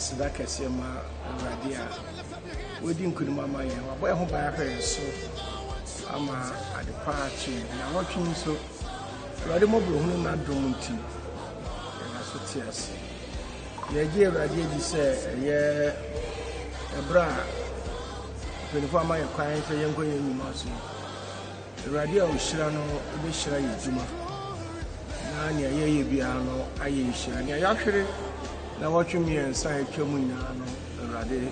asida kɛseɛ ma awurade a wɔdi nkunim ama yɛn wabɔ yɛn ho ban ahwɛ yɛn so ama ade paa kye na wɔtwe nso awurade mmɔborɔhunu n'adom nti yɛn aso te ase yɛgye awurade adi sɛ ɛyɛ ɛberɛ a mpanimfoɔ ama yɛ kwan sɛ yɛnkɔ yɛn nnwuma so awurade a ɔhyira no wobɛhyira yɛ adwuma na nea yɛyɛ biara no ayɛ nhyira nea yɛahwere na wɔtwe mmiɛnsa a atwa mu nyinaa no awurade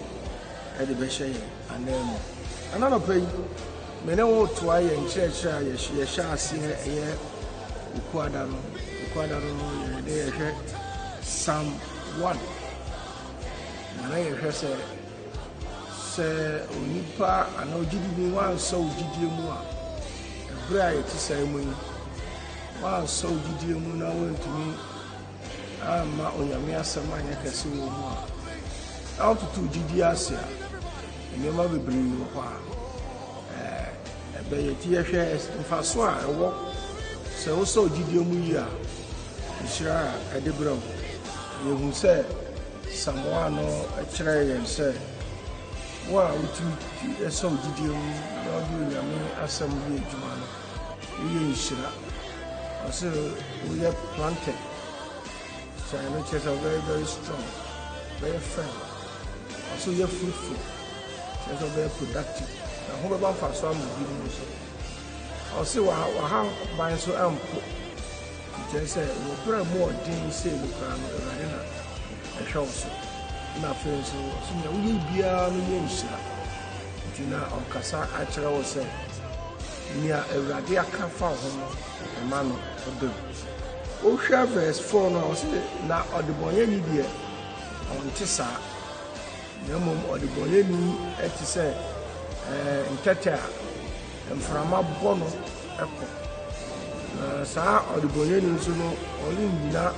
de bɛhyɛ yɛn anan mu ananɔpa yi me ne wo toa yɛ nkyerɛkyerɛ a yɛhyɛ aseɛ ɛyɛ okuada no yɛde yɛhwɛ Psalm 1 na yɛhwɛ sɛ onipa anaa ogyidi bi wansɔ wo gyidie mu a ɛberɛ a yɛte saa mu yi wansɔ wo gyidie mu na wontumi ama onyame asɛm anyɛ kɛse wɔ mu a na wototo wo gyidie ase a nneɛma bebree wɔ hɔ a ɛbɛyɛ ti yɛhwɛ mfaso a ɛwɔ sɛ wosɔ wo gyidie mu yi a nhyira a ɛde berɛ wo yɛhu sɛ Samoa no ɛkyerɛ yɛn sɛ wo a wotumi ɛsɔ wo gyidie mu na wode onyame asɛm yɛ adwuma no woyɛ nhyira ɔsɛ woyɛ planted so I know church are very, very strong, very firm. Also, you're fruitful. Church are very productive. Now, who about for some giving so? Also, how by so ample. Just say, we'll put more things say, look around a show. Now, friends, so we be a million share. Juna or Casa actually was said, near a radia can fall home, a man of the Osha verse 4 now say na odibonye ni de onte sa na mom odibonye ni eti se ntete a mframa bɔ no ɛkɔ na saa odibonye ni nso no ɔle nyina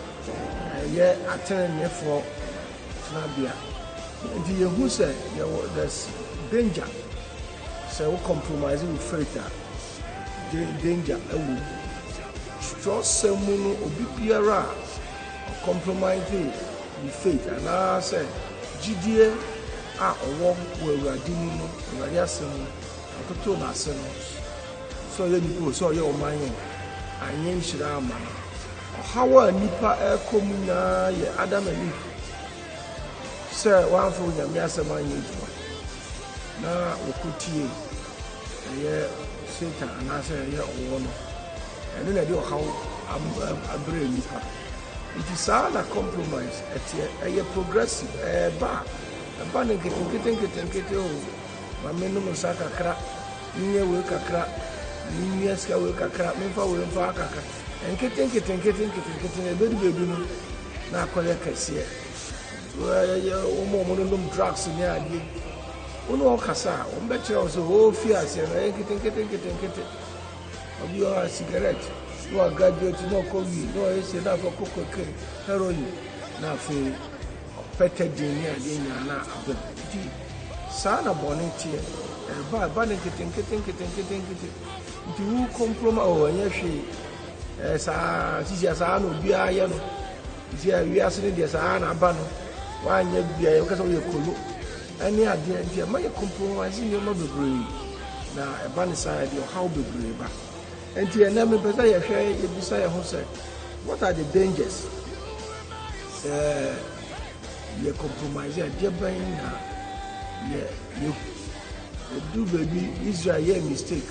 ɛyɛ atenenefo na bia nti yehu sɛ there's danger sɛ wo compromise with faith danger ɛwɔ trust someone obi biara compromise the faith and I say GDA a owo wo awurade mu no awurade asem atoto na ase no so ye nipo so ye o manye anye nhyira ama hawa nipa ekomu na ye Adam and Eve say one for nyame asem anye djuma na okutie ye Satan and I say ye owo no and then I do how I'm brain nipa. It is all a compromise. It's a progressive. Ba nkete o. Mame no musaka kra. Nye we kakra. Nye ska we kakra. Memfa we mfa kakra. Nkete bedu no. Na akole kese. O mo no drugs ni ade. Uno okasa. O mbekire o so o fi ase na nkete. Obi o cigarette no graduate no kowi no ese na for cocaine heroin na fe petadin ni ade nya na abedi sana bonnetie ba ne kete nti wu compromise o anya hwe sa sisi sa na obi aye no sisi awi ase ne de sa na aba no wa anya bia ye kasa wo ye kolo ani ade nti ma ye compromise ni ma bebre na eba ne sa de how bebre ba. And here, never better, you share it beside your house. What are the dangers? You compromise, you're buying, you do baby Israel mistake.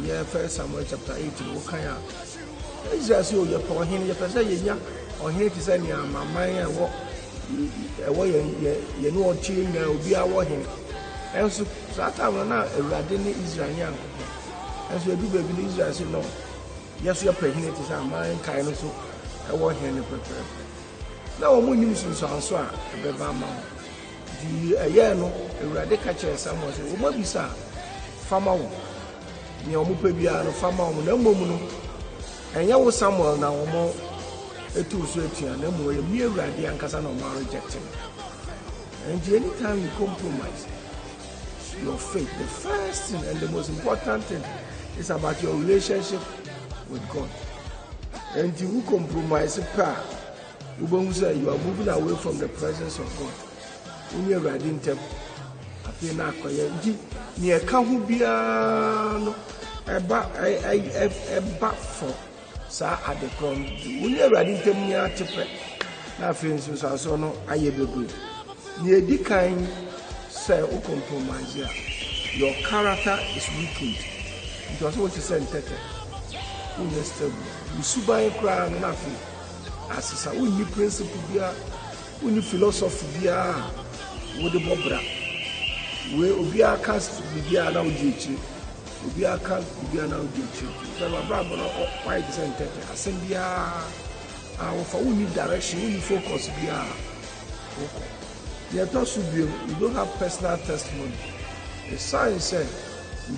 Yeah, first Samuel chapter 18. What Israel, so you're for him, you're for saying, or here to say, my mind, what you know, change, will be our him. And so, that I'm not a radini Israel. And so, do baby Israel say no. Yes, you're pregnant, is our mind kind of so. I want him to prepare. Now, when you listen to answer, a baby mama, the year no, a radical catcher, someone say, what be sa? Farmer, near Mupebiano, farmer, no mono. And you was somewhere now more a two sweaty and no more a mere radiant Casano rejecting. And anytime you compromise your faith, the first thing and the most important thing is about your relationship with God. And you compromise Ubongu say you are moving away from the presence of God. When you are riding them, I feel not quiet. Near Kahubia, no, a back for Sir at the crown. When you are riding them near Chipre, nothing so I saw no, I ever good. Near the kind, say, O compromise here. Your character is weakened. It was what you said, Tete. You subai crying nothing. As is a new principle, new philosophy, with the Bobra. We Ubia cast Bibia now ditch. Ubia cast Bibia now ditch. So my brother, why the same Tete? I send Bia. For we need direction, we need focus. Bia. You don't have personal testimony. The science said,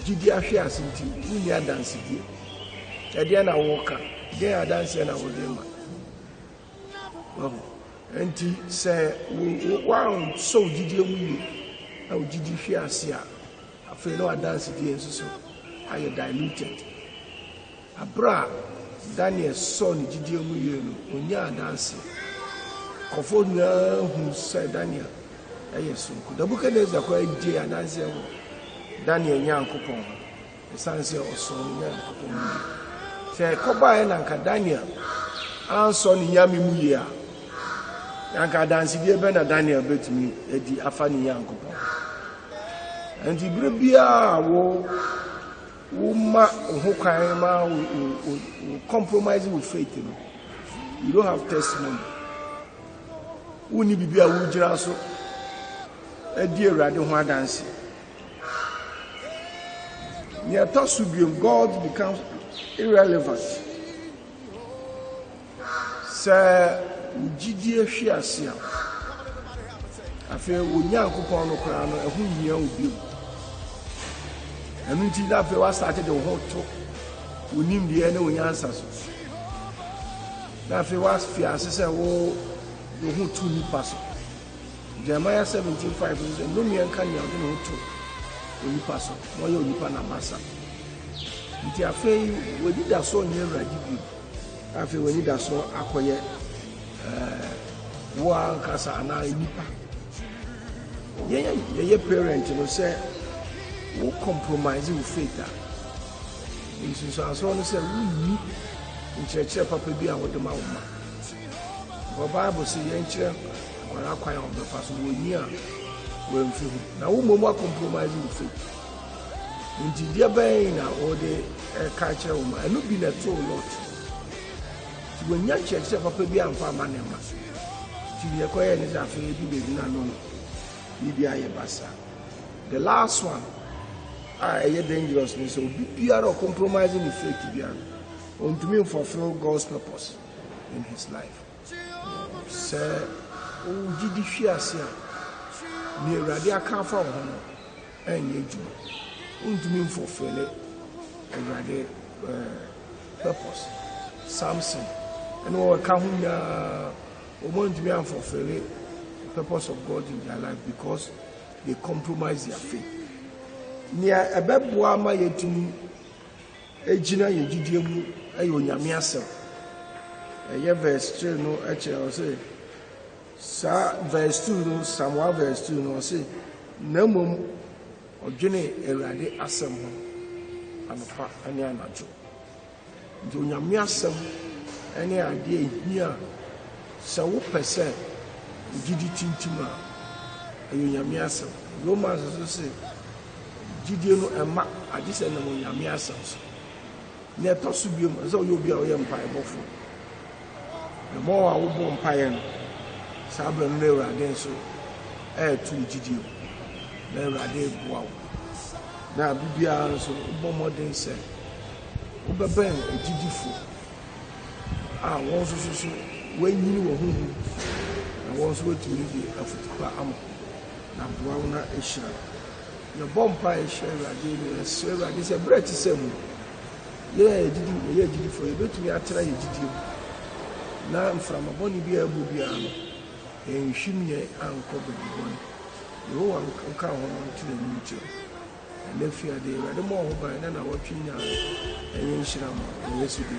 Gidi affairs into Unia dancing. Adiana Walker, they are dancing our game. And he said, wow, so did you? How did you fear? I feel no dancing here, so I diluted. A bra, Daniel's son, did you? Unia dancing. Conformia, who said Daniel. Yes, the book is a quite dear and answer. Daniel Yankupon, the Sansia or son Yankupon. Say, Coba and Anka Daniel, and son Yami Muya. Yanka dancing dear Bena Daniel bet me at the Afani Yankupon. And the Bribia who can compromise with faith. You don't have testimony. Who need to be a wood a dear radio dancing. Near Tosubium, God becomes irrelevant. Sir Gidia Shiasia. I feel when Yanko Pono Crown, whom you will. And until that I started the whole talk, we named the enemy answers. That if it was Fias, said, oh, the whole 2 new person. Jeremiah 17:5 says, no man can you do no person, no you pan a massa. It is afraid we did that so near Rajibu. After we need that so acquire one casa and I nipa. Yeah, parent, you know, say, who compromise with faith. In so as one say, we need in church, Papa be out the mountain. The Bible says, or acquire of the person we near when feel. Now, who more compromising with faith? In the Bay now, or the culture, and not been a true lot. When young church, Papa be and farmer, to be acquired is after you be known. The last one, dangerousness, so be or compromising with faith to be on to me fulfill God's purpose in his life. Sir, oh, did you fear, sir? Near Radia Kafa, and you do. To me fulfill it, and Radia purpose. Samson, and all Kahunya, want to be unfulfilled the purpose of God in their life because they compromise their faith. Near a Bebuama Yetini, Ejina Yejidium, Ayonyamiasel. A verse 2 no, actually, I'll say, verse 2 no, Samuel verse 2 no, say, no mum or Jenny Erade Assam and any anajo. Jonyamiasem, any idea here, so percent. Gidi Tintima, Ayonyamiasem. Romans also say, Gideon and Mark, I just said, Yamiasem. Near Tosubium, as though you'll be our empire before. The more I will be empire, Sabram Nera, then so, air to Gideon. Nera de wow. Now, Bibia, so, more than said, Uberben, a Gidifo. Ah, once so, when you were home. I was waiting to be a football arm. Now, Browna is sure. Your bomb is sure. I swear, I is a bread to say. Yeah, did you for a bit to be a try? Now, from a bonny beer, Bubiano, and shimmy and cover the one. No one can come on to the mutual. And if you are there, the more by then I watching now, and you should have a recipe.